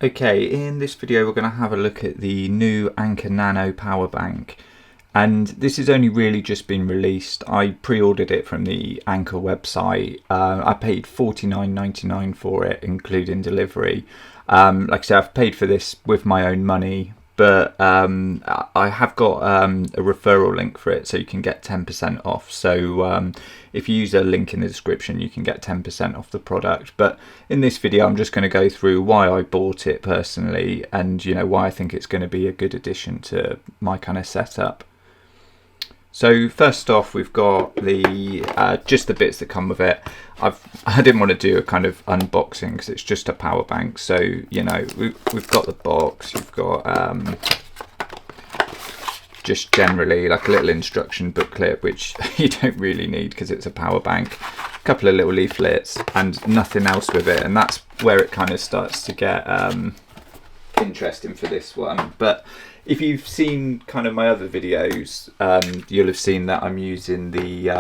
Okay, in this video we're going to have a look at the new Anker Nano power bank, and this has only really just been released. I pre-ordered it from the Anker website. I paid $49.99 for it, including delivery. Like I said, I've paid for this with my own money, but I have got a referral link for it, so you can get 10% off. So if you use a link in the description, you can get 10% off the product. But in this video, I'm just going to go through why I bought it personally, and why I think it's going to be a good addition to my kind of setup. So first off, we've got the just the bits that come with it. I didn't want to do a kind of unboxing because it's just a power bank. So we've got the box. You've got just generally like a little instruction booklet, which you don't really need because it's a power bank. A couple of little leaflets and nothing else with it, and that's where it kind of starts to get interesting for this one. But if you've seen kind of my other videos, you'll have seen that I'm using the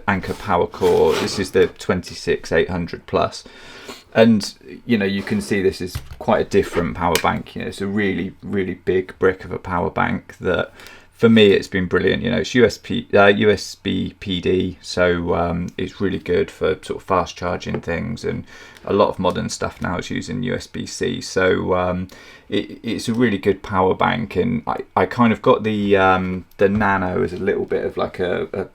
Anker Power Core. This is the 26800 Plus, and you can see this is quite a different power bank. It's a really big brick of a power bank that, for me, it's been brilliant. It's USB PD, so it's really good for sort of fast charging things, and a lot of modern stuff now is using USB-C. So it's a really good power bank, and I kind of got the Nano as a little bit of like a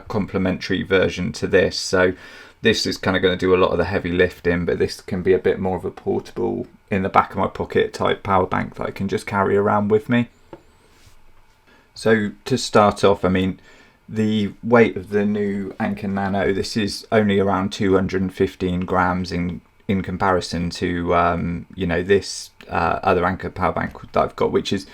complementary version to this. So this is kind of going to do a lot of the heavy lifting, but this can be a bit more of a portable, in the back of my pocket type power bank that I can just carry around with me. So to start off, I mean, the weight of the new Anker Nano, this is only around 215 grams in comparison to this other Anker power bank that I've got, which is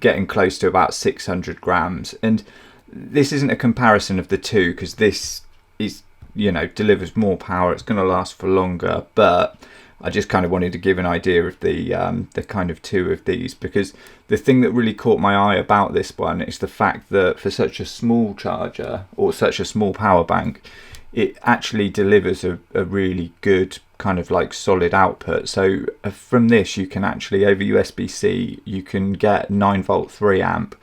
getting close to about 600 grams. And this isn't a comparison of the two, because this is delivers more power. It's going to last for longer, but I just kind of wanted to give an idea of the kind of two of these, because the thing that really caught my eye about this one is the fact that for such a small charger, or such a small power bank, it actually delivers a really good kind of like solid output. So from this, you can actually, over USB-C, you can get 9-volt 3-amp.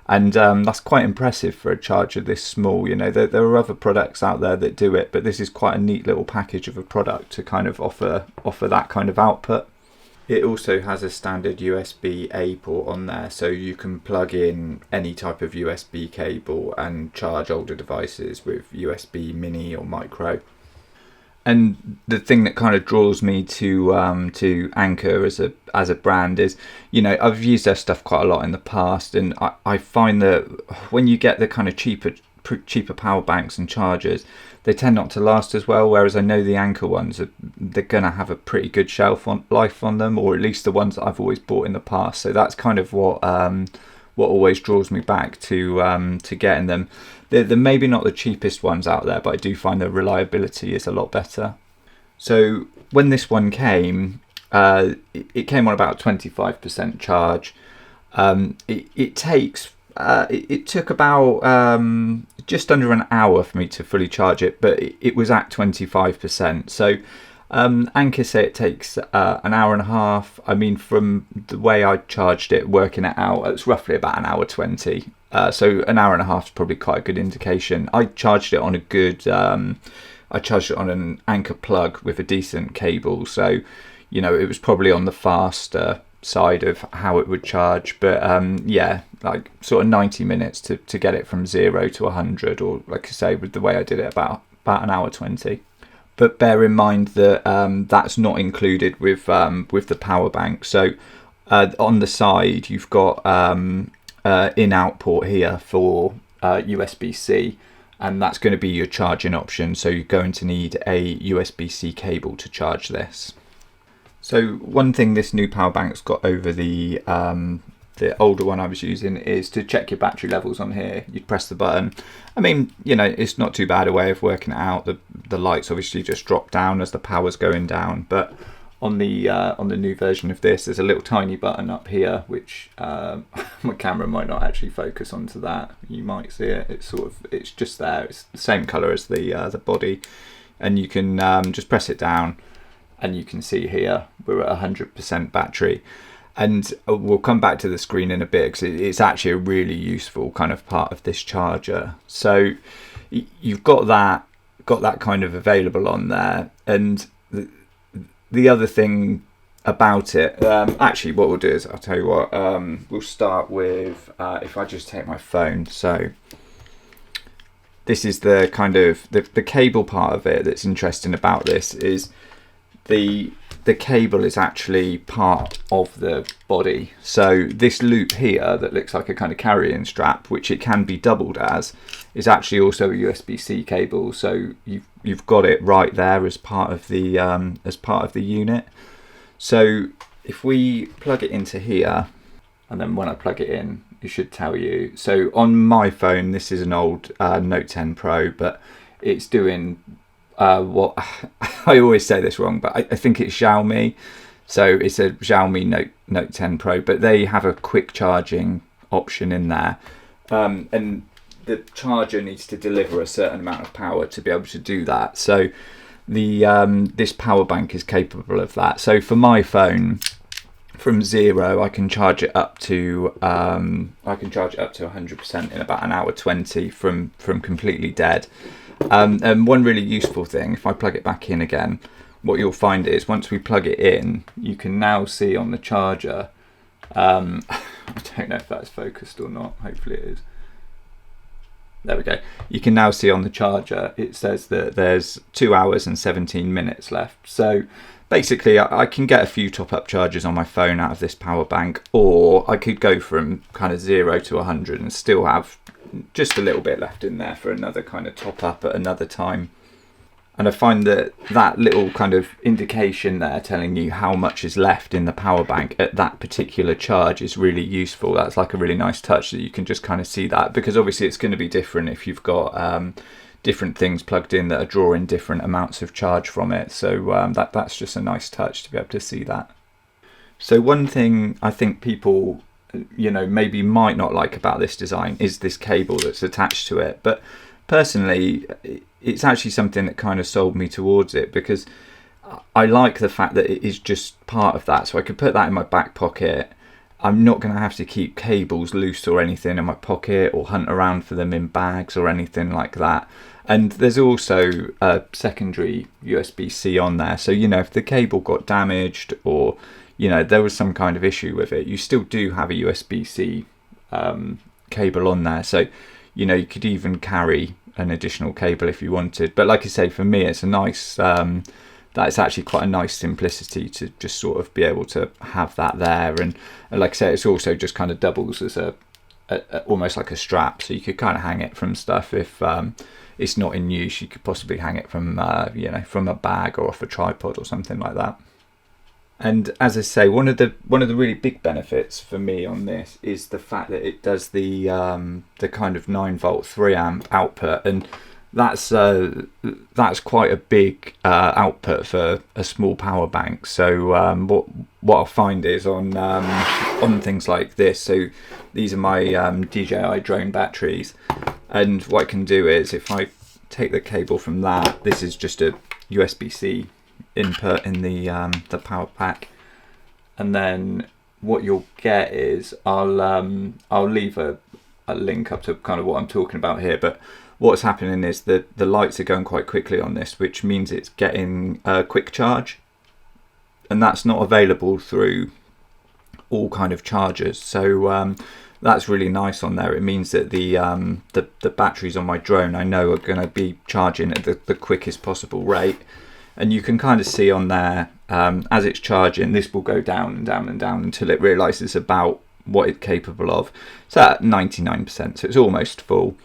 And that's quite impressive for a charger this small. There are other products out there that do it, but this is quite a neat little package of a product to kind of offer that kind of output. It also has a standard USB-A port on there, so you can plug in any type of USB cable and charge older devices with USB mini or micro. And the thing that kind of draws me to Anker as a brand is, I've used their stuff quite a lot in the past, and I find that when you get the kind of cheaper power banks and chargers, they tend not to last as well. Whereas I know the Anker ones they're going to have a pretty good shelf life on them, or at least the ones that I've always bought in the past. So that's kind of what always draws me back to getting them. They're maybe not the cheapest ones out there, but I do find the reliability is a lot better. So when this one came, it came on about 25% charge. It took about just under an hour for me to fully charge it, but it was at 25%. So Anker say it takes an hour and a half. I mean, from the way I charged it, working it out, it's roughly about an hour 20. So an hour and a half is probably quite a good indication. I charged it on an Anker plug with a decent cable, so it was probably on the faster side of how it would charge. But like sort of 90 minutes to get it from 0 to 100, or like I say, with the way I did it, about an hour 20. But bear in mind that that's not included with the power bank. So on the side, you've got in-out port here for USB-C, and that's going to be your charging option. So you're going to need a USB-C cable to charge this. So one thing this new power bank's got over the older one I was using is to check your battery levels on here. You'd press the button. I mean, it's not too bad a way of working it out. The lights obviously just drop down as the power's going down, but on the new version of this, there's a little tiny button up here, which my camera might not actually focus onto that. You might see it. It's just there. It's the same color as the body, and you can just press it down, and you can see here we're at 100% battery. And we'll come back to the screen in a bit because it's actually a really useful kind of part of this charger. So you've got that kind of available on there. And the other thing about it, actually what we'll do is, I'll tell you what, we'll start with, if I just take my phone. So this is the kind of the cable part of it that's interesting about this is the cable is actually part of the body. So this loop here that looks like a kind of carrying strap, which it can be doubled as, is actually also a USB-C cable. So you've got it right there as part of the unit. So if we plug it into here, and then when I plug it in, it should tell you. So on my phone, this is an old Note 10 Pro, but it's doing what I always say this wrong, but I think it's Xiaomi. So it's a Xiaomi Note 10 Pro, but they have a quick charging option in there. And the charger needs to deliver a certain amount of power to be able to do that. So this power bank is capable of that. So for my phone, from 0, I can charge it up to 100% in about an hour 20 from completely dead. And one really useful thing, if I plug it back in again, what you'll find is once we plug it in, you can now see on the charger, I don't know if that's focused or not, hopefully it is. There we go. You can now see on the charger, it says that there's 2 hours and 17 minutes left. So basically I can get a few top-up charges on my phone out of this power bank, or I could go from kind of 0 to 100 and still have just a little bit left in there for another kind of top up at another time. And I find that little kind of indication there telling you how much is left in the power bank at that particular charge is really useful. That's like a really nice touch that you can just kind of see that, because obviously it's going to be different if you've got different things plugged in that are drawing different amounts of charge from it. So that's just a nice touch to be able to see that. So one thing I think people maybe might not like about this design is this cable that's attached to it, but personally it's actually something that kind of sold me towards it, because I like the fact that it is just part of that. So I could put that in my back pocket. I'm not going to have to keep cables loose or anything in my pocket or hunt around for them in bags or anything like that. And there's also a secondary USB-C on there, so if the cable got damaged or there was some kind of issue with it, you still do have a USB-C cable on there. So, you could even carry an additional cable if you wanted. But like I say, for me, it's a nice, that's actually quite a nice simplicity to just sort of be able to have that there. And like I say, it's also just kind of doubles as a almost like a strap. So you could kind of hang it from stuff if it's not in use. You could possibly hang it from, from a bag or off a tripod or something like that. And as I say, one of the really big benefits for me on this is the fact that it does the kind of 9-volt 3-amp output, and that's quite a big output for a small power bank. So what I'll find is on things like this. So these are my DJI drone batteries, and what I can do is if I take the cable from that, this is just a USB-C input in the power pack, and then what you'll get is I'll leave a link up to kind of what I'm talking about here, but what's happening is that the lights are going quite quickly on this, which means it's getting a quick charge, and that's not available through all kind of chargers. So that's really nice on there. It means that the batteries on my drone I know are going to be charging at the quickest possible rate. And you can kind of see on there, as it's charging, this will go down and down and down until it realises about what it's capable of. So at 99%, so it's almost full.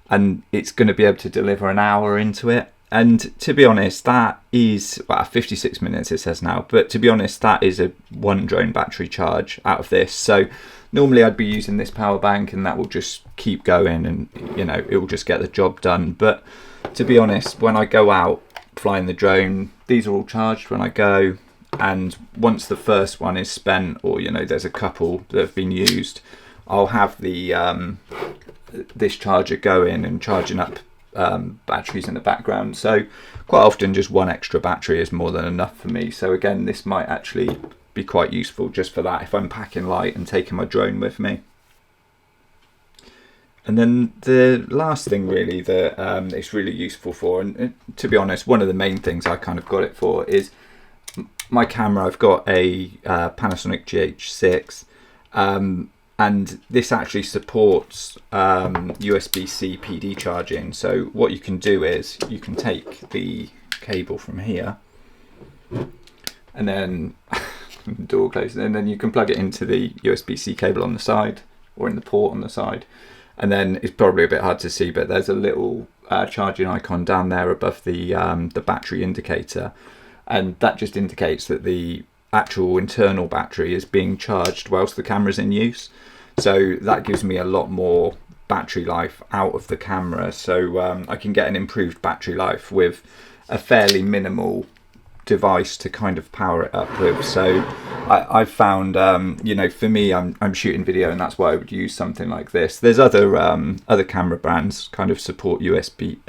And it's going to be able to deliver an hour into it. And to be honest, that is, 56 minutes it says now. But to be honest, that is a one drone battery charge out of this. So normally I'd be using this power bank and that will just keep going and, it will just get the job done. But to be honest, when I go out, flying the drone, these are all charged when I go, and once the first one is spent, or there's a couple that have been used, I'll have the this charger going and charging up batteries in the background. So quite often just one extra battery is more than enough for me. So again, this might actually be quite useful just for that if I'm packing light and taking my drone with me. And then the last thing really that it's really useful for, and to be honest, one of the main things I kind of got it for is my camera. I've got a Panasonic GH6, and this actually supports USB-C PD charging. So what you can do is you can take the cable from here, and then door closed, and then you can plug it into the USB-C cable on the side, or in the port on the side. And then it's probably a bit hard to see, but there's a little charging icon down there above the battery indicator, and that just indicates that the actual internal battery is being charged whilst the camera's in use. So that gives me a lot more battery life out of the camera. So I can get an improved battery life with a fairly minimal device to kind of power it up with. So I've found, you know, for me, I'm shooting video, and that's why I would use something like this. There's other camera brands kind of support USB-C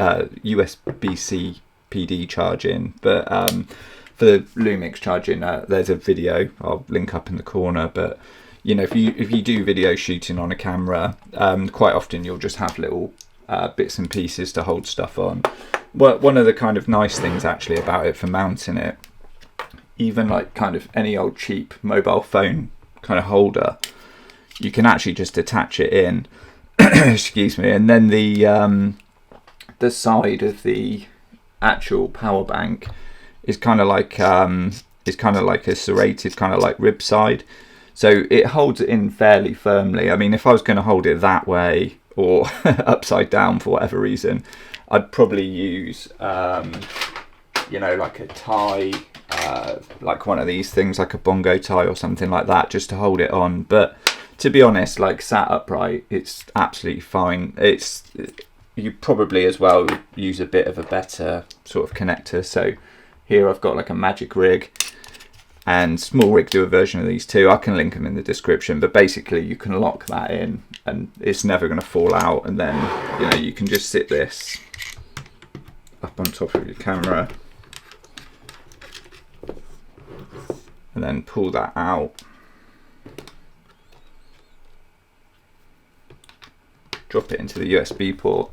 PD charging, but for the Lumix charging, there's a video I'll link up in the corner. But you know, if you do video shooting on a camera, quite often you'll just have little bits and pieces to hold stuff on. Well, one of the kind of nice things actually about it for mounting it, even like kind of any old cheap mobile phone kind of holder, you can actually just attach it in, excuse me, and then the side of the actual power bank is kind of like a serrated kind of like rib side, so it holds it in fairly firmly. I mean, if I was going to hold it that way or upside down for whatever reason, I'd probably use you know, like a tie, like one of these things, like a bongo tie or something like that, just to hold it on. But to be honest, like sat upright, it's absolutely fine. You probably as well use a bit of a better sort of connector. So here I've got like a Magic Rig, and Small Rig do a version of these too. I can link them in the description, but basically you can lock that in and it's never going to fall out. And then, you know, you can just sit this up on top of your camera and then pull that out, drop it into the USB port,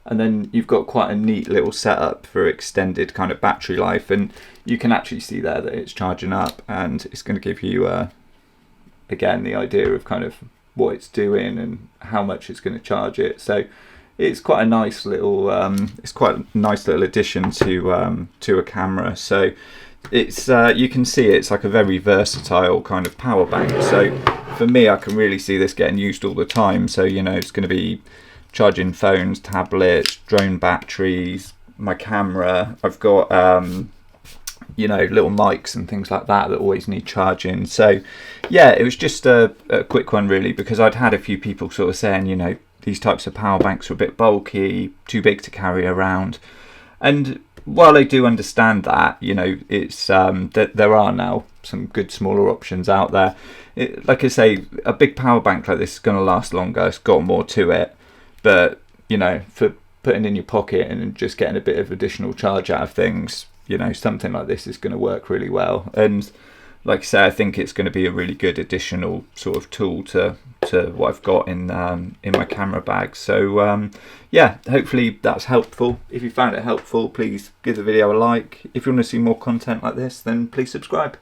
and then you've got quite a neat little setup for extended kind of battery life. And you can actually see there that it's charging up, and it's going to give you again the idea of kind of what it's doing and how much it's going to charge it. So it's quite a nice little addition to a camera. So it's you can see it's like a very versatile kind of power bank. So for me, I can really see this getting used all the time. So, you know, it's going to be charging phones, tablets, drone batteries, my camera. I've got you know, little mics and things like that always need charging. So yeah, it was just a quick one really, because I'd had a few people sort of saying, you know, these types of power banks are a bit bulky, too big to carry around. And while I do understand that, you know, it's that there are now some good smaller options out there. Like I say, a big power bank like this is going to last longer. It's got more to it, but you know, for putting in your pocket and just getting a bit of additional charge out of things, you know, something like this is going to work really well. And like I say, I think it's going to be a really good additional sort of tool to what I've got in my camera bag. So yeah, hopefully that's helpful. If you found it helpful, please give the video a like. If you want to see more content like this, then please subscribe.